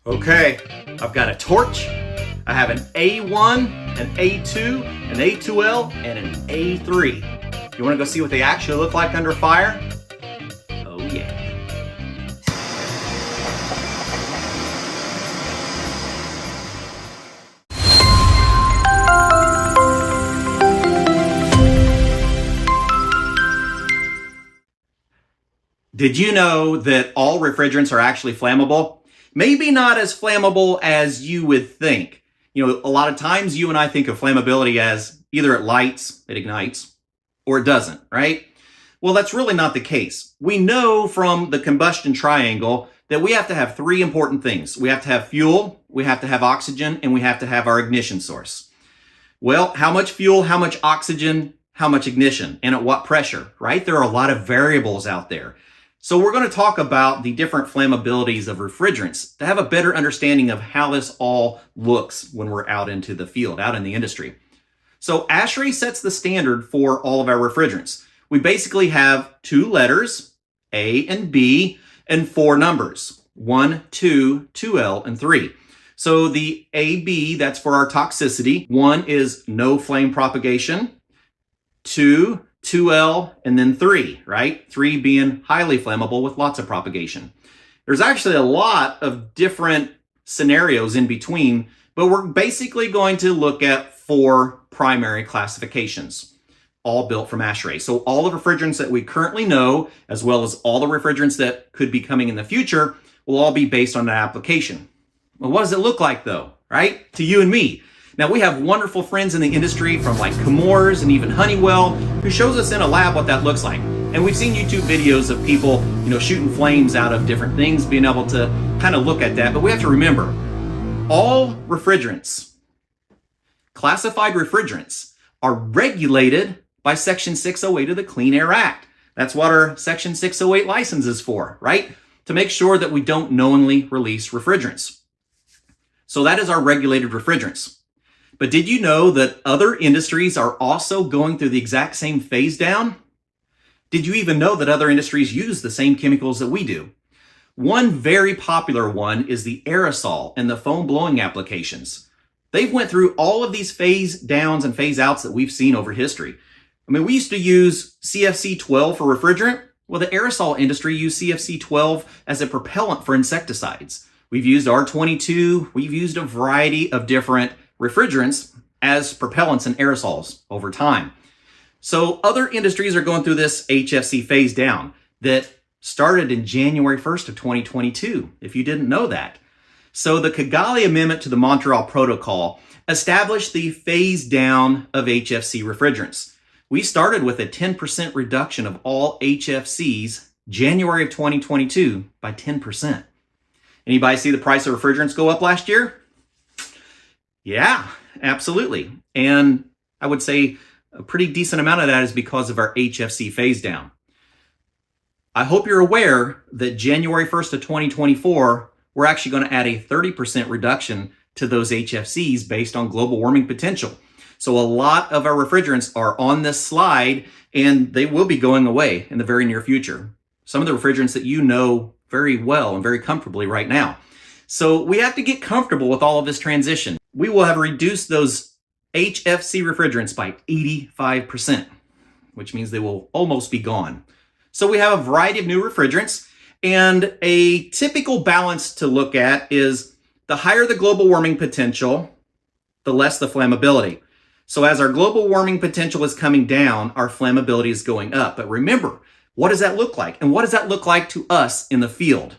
Okay, I've got a torch, I have an A1, an A2, an A2L, and an A3. You wanna go see what they actually look like under fire? Oh yeah. Did you know that all refrigerants are actually flammable? Maybe not as flammable as you would think. You know, a lot of times you and I think of flammability as either it lights, it ignites, or it doesn't, right? Well, that's really not the case. We know from the combustion triangle that we have to have three important things. We have to have fuel, we have to have oxygen, and we have to have our ignition source. Well, how much fuel, how much oxygen, how much ignition, and at what pressure, right? There are a lot of variables out there. So we're going to talk about the different flammabilities of refrigerants to have a better understanding of how this all looks when we're out into the field, out in the industry. So ASHRAE sets the standard for all of our refrigerants. We basically have two letters, A and B, and four numbers, 1, 2, 2L, and 3. So the AB, that's for our toxicity. 1 is no flame propagation. 2, 2L, and then 3, right? 3 being highly flammable with lots of propagation. There's actually a lot of different scenarios in between, but we're basically going to look at 4 primary classifications, all built from ASHRAE. So all the refrigerants that we currently know, as well as all the refrigerants that could be coming in the future, will all be based on that application. Well, what does it look like though, right? To you and me. Now, we have wonderful friends in the industry from like Chemours and even Honeywell who shows us in a lab what that looks like. And we've seen YouTube videos of people, shooting flames out of different things, being able to kind of look at that. But we have to remember, all refrigerants, classified refrigerants, are regulated by Section 608 of the Clean Air Act. That's what our Section 608 license is for, right? To make sure that we don't knowingly release refrigerants. So that is our regulated refrigerants. But did you know that other industries are also going through the exact same phase down? Did you even know that other industries use the same chemicals that we do? One very popular one is the aerosol and the foam blowing applications. They've went through all of these phase downs and phase outs that we've seen over history. I mean, we used to use CFC-12 for refrigerant. Well, the aerosol industry used CFC-12 as a propellant for insecticides. We've used R-22. We've used a variety of different refrigerants as propellants and aerosols over time. So other industries are going through this HFC phase down that started in January 1st of 2022, if you didn't know that. So the Kigali Amendment to the Montreal Protocol established the phase down of HFC refrigerants. We started with a 10% reduction of all HFCs January of 2022 by 10%. Anybody see the price of refrigerants go up last year? Yeah, absolutely. And I would say a pretty decent amount of that is because of our HFC phase down. I hope you're aware that January 1st of 2024, we're actually going to add a 30% reduction to those HFCs based on global warming potential. So a lot of our refrigerants are on this slide and they will be going away in the very near future. Some of the refrigerants that you know very well and very comfortably right now. So we have to get comfortable with all of this transition. We will have reduced those HFC refrigerants by 85%, which means they will almost be gone. So we have a variety of new refrigerants, and a typical balance to look at is the higher the global warming potential, the less the flammability. So as our global warming potential is coming down, our flammability is going up. But remember, what does that look like? And what does that look like to us in the field?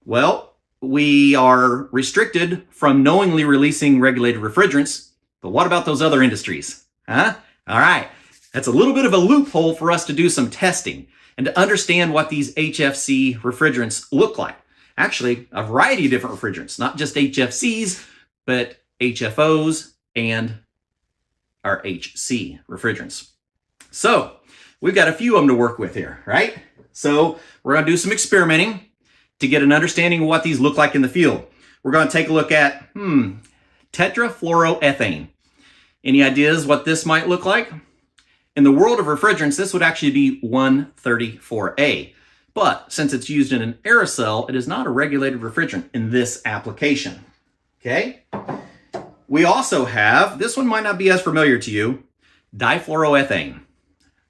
Well, we are restricted from knowingly releasing regulated refrigerants, but what about those other industries? Huh? All right, that's a little bit of a loophole for us to do some testing and to understand what these HFC refrigerants look like. Actually, a variety of different refrigerants, not just HFCs, but HFOs and our HC refrigerants. So we've got a few of them to work with here, right? So we're going to do some experimenting to get an understanding of what these look like in the field. We're going to take a look at tetrafluoroethane. Any ideas what this might look like? In the world of refrigerants, this would actually be 134A. But since it's used in an aerosol, it is not a regulated refrigerant in this application. Okay? We also have, this one might not be as familiar to you, difluoroethane.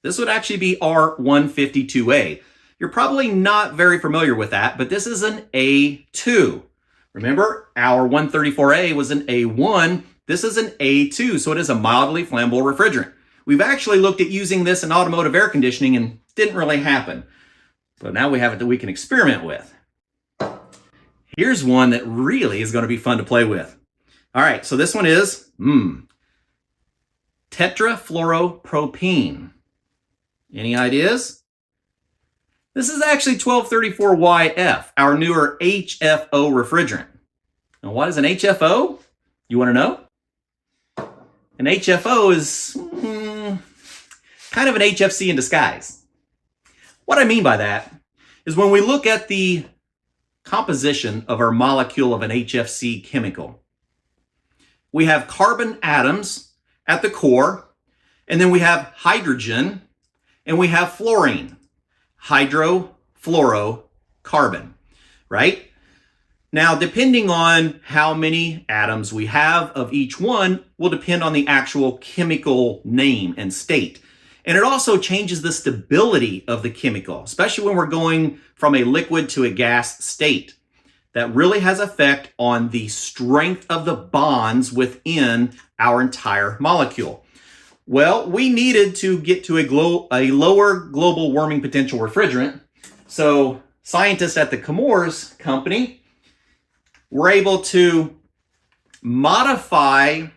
This would actually be R152A. You're probably not very familiar with that, but this is an A2. Remember, our 134A was an A1. This is an A2, so it is a mildly flammable refrigerant. We've actually looked at using this in automotive air conditioning and didn't really happen. But now we have it that we can experiment with. Here's one that really is going to be fun to play with. All right, so this one is tetrafluoropropene. Any ideas? This is actually 1234YF, our newer HFO refrigerant. Now, what is an HFO? You want to know? An HFO is kind of an HFC in disguise. What I mean by that is when we look at the composition of our molecule of an HFC chemical, we have carbon atoms at the core, and then we have hydrogen, and we have fluorine. Hydrofluorocarbon, right? Now, depending on how many atoms we have of each one will depend on the actual chemical name and state. And it also changes the stability of the chemical, especially when we're going from a liquid to a gas state. That really has effect on the strength of the bonds within our entire molecule. Well, we needed to get to a lower global warming potential refrigerant. So scientists at the Chemours company were able to modify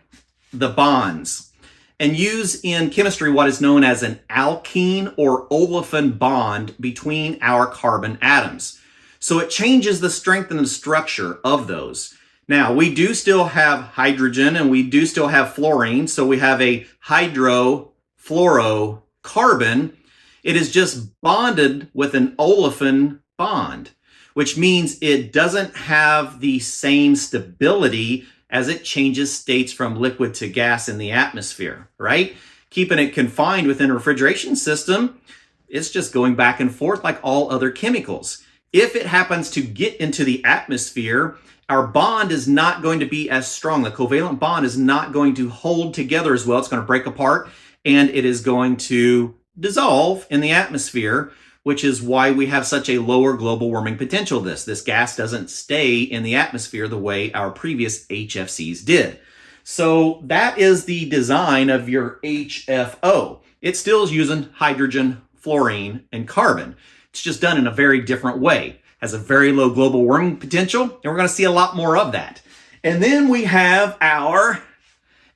the bonds and use in chemistry what is known as an alkene or olefin bond between our carbon atoms. So it changes the strength and the structure of those. Now, we do still have hydrogen and we do still have fluorine, so we have a hydrofluorocarbon. It is just bonded with an olefin bond, which means it doesn't have the same stability as it changes states from liquid to gas in the atmosphere, right? Keeping it confined within a refrigeration system, it's just going back and forth like all other chemicals. If it happens to get into the atmosphere, our bond is not going to be as strong. The covalent bond is not going to hold together as well. It's going to break apart and it is going to dissolve in the atmosphere, which is why we have such a lower global warming potential. This gas doesn't stay in the atmosphere the way our previous HFCs did. So that is the design of your HFO. It still is using hydrogen, fluorine, and carbon. It's just done in a very different way. Has a very low global warming potential, and we're going to see a lot more of that. And then we have our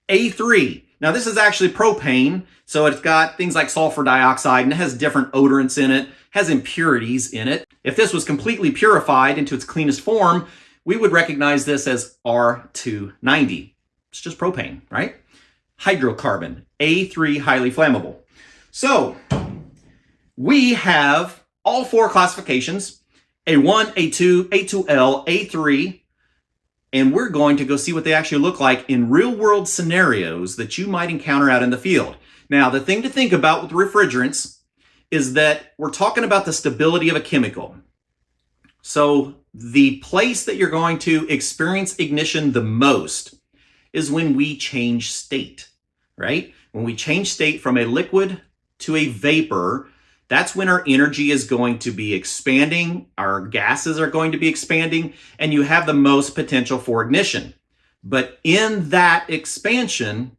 A3. Now, this is actually propane, so it's got things like sulfur dioxide, and it has different odorants in it, has impurities in it. If this was completely purified into its cleanest form, we would recognize this as R290. It's just propane, right? Hydrocarbon, A3, highly flammable. So, we have all four classifications, A1, A2, A2L, A3, and we're going to go see what they actually look like in real-world scenarios that you might encounter out in the field. Now, the thing to think about with refrigerants is that we're talking about the stability of a chemical. So the place that you're going to experience ignition the most is when we change state, right? When we change state from a liquid to a vapor, that's when our energy is going to be expanding, our gases are going to be expanding, and you have the most potential for ignition. But in that expansion,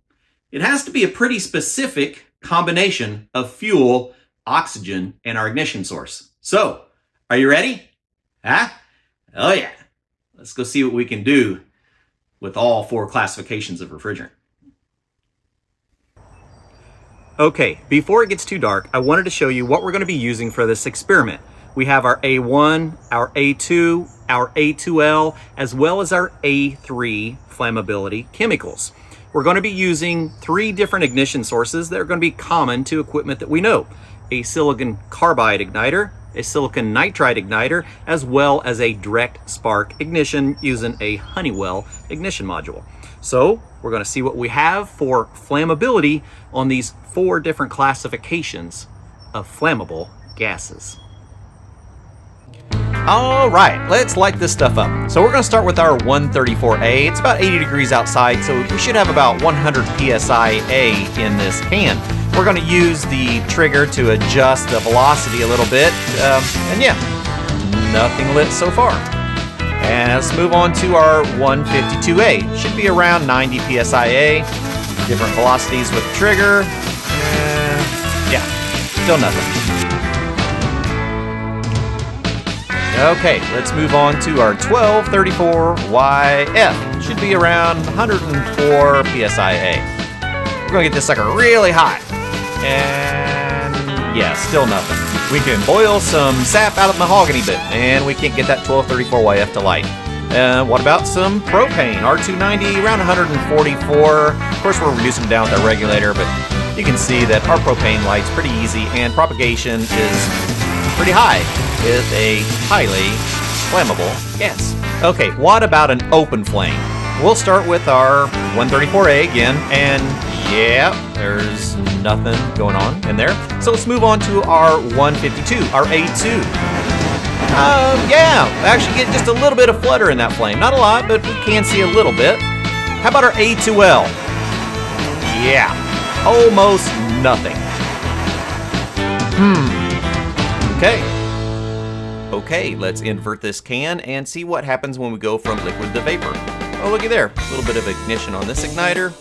it has to be a pretty specific combination of fuel, oxygen, and our ignition source. So, are you ready? Huh? Oh yeah. Let's go see what we can do with all four classifications of refrigerant. Okay, before it gets too dark, I wanted to show you what we're going to be using for this experiment. We have our A1, our A2, our A2L, as well as our A3 flammability chemicals. We're going to be using three different ignition sources that are going to be common to equipment that we know. A silicon carbide igniter, a silicon nitride igniter, as well as a direct spark ignition using a Honeywell ignition module. So we're going to see what we have for flammability on these four different classifications of flammable gases. All right, let's light this stuff up. So we're going to start with our 134A. It's about 80 degrees outside, so we should have about 100 psi in this can. We're going to use the trigger to adjust the velocity a little bit, and yeah, nothing lit so far. And let's move on to our 152A. Should be around 90 psi. Different velocities with the trigger. Yeah, still nothing. Okay, let's move on to our 1234YF. Should be around 104 psia. We're going to get this sucker really hot. And yeah, still nothing. We can boil some sap out of the mahogany bit, and we can't get that 1234YF to light. What about some propane? R290, around 144. Of course, we're reducing down with our regulator, but you can see that our propane lights pretty easy, and propagation is pretty high with a highly flammable gas. Okay, what about an open flame? We'll start with our 134A again, and yeah, there's nothing going on in there. So let's move on to our 152, our A2. Yeah, we actually get just a little bit of flutter in that flame. Not a lot, but we can see a little bit. How about our A2L? Yeah, almost nothing. Okay, let's invert this can and see what happens when we go from liquid to vapor. Oh, looky there. A little bit of ignition on this igniter,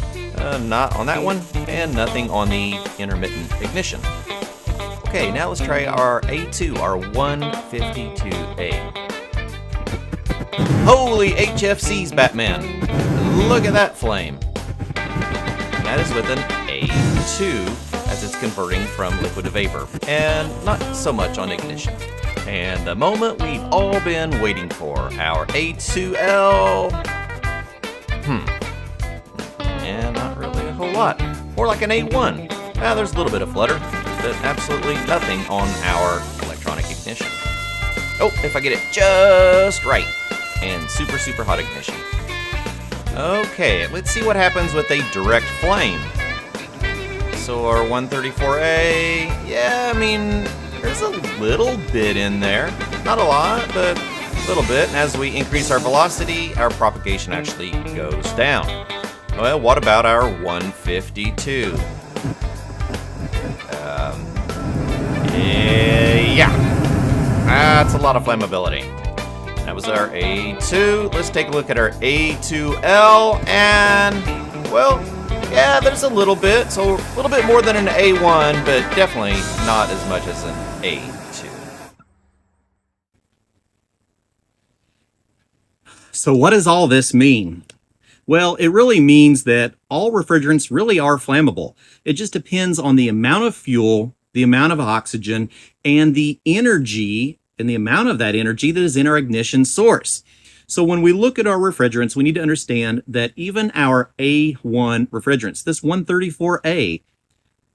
not on that one, and nothing on the intermittent ignition. Okay, now let's try our A2, our 152A. Holy HFCs, Batman. Look at that flame. And that is with an A2 as it's converting from liquid to vapor, and not so much on ignition. And the moment we've all been waiting for, our A2L. And not really a whole lot. More like an A1. There's a little bit of flutter, but absolutely nothing on our electronic ignition. Oh, if I get it just right. And super, super hot ignition. Okay, let's see what happens with a direct flame. So our 134A, yeah, I mean, there's a little bit in there. Not a lot, but a little bit. And as we increase our velocity, our propagation actually goes down. Well, what about our 152? Yeah, that's a lot of flammability. That was our A2. Let's take a look at our A2L, and, well, yeah, there's a little bit. So a little bit more than an A1, but definitely not as much as an A2. So what does all this mean? Well, it really means that all refrigerants really are flammable. It just depends on the amount of fuel, the amount of oxygen, and the energy, and the amount of that energy that is in our ignition source. So when we look at our refrigerants, we need to understand that even our A1 refrigerants, this 134A,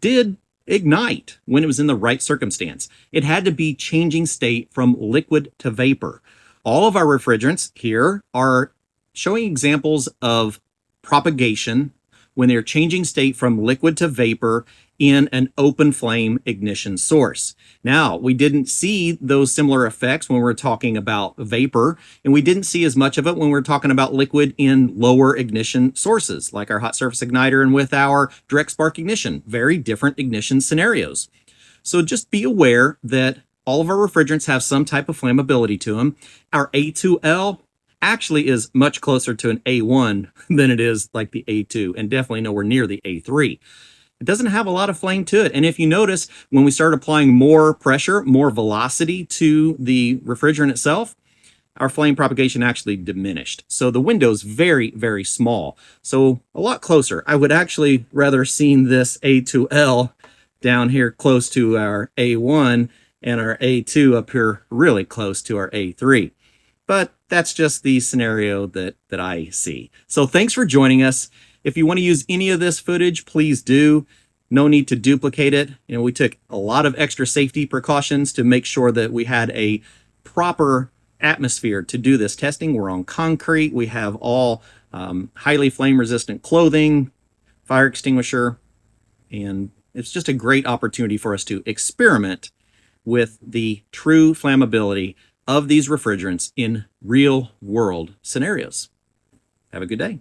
did ignite when it was in the right circumstance. It had to be changing state from liquid to vapor. All of our refrigerants here are showing examples of propagation when they're changing state from liquid to vapor in an open flame ignition source. Now, we didn't see those similar effects when we're talking about vapor, and we didn't see as much of it when we're talking about liquid in lower ignition sources, like our hot surface igniter and with our direct spark ignition. Very different ignition scenarios. So just be aware that all of our refrigerants have some type of flammability to them. Our A2L actually is much closer to an A1 than it is like the A2, and definitely nowhere near the A3. It doesn't have a lot of flame to it. And if you notice, when we start applying more pressure, more velocity to the refrigerant itself, our flame propagation actually diminished. So the window's very, very small. So a lot closer. I would actually rather seen this A2L down here close to our A1 and our A2 up here really close to our A3. But that's just the scenario that I see. So thanks for joining us. If you want to use any of this footage, please do. No need to duplicate it. You know, we took a lot of extra safety precautions to make sure that we had a proper atmosphere to do this testing. We're on concrete. We have all highly flame resistant clothing, fire extinguisher, and it's just a great opportunity for us to experiment with the true flammability of these refrigerants in real world scenarios. Have a good day.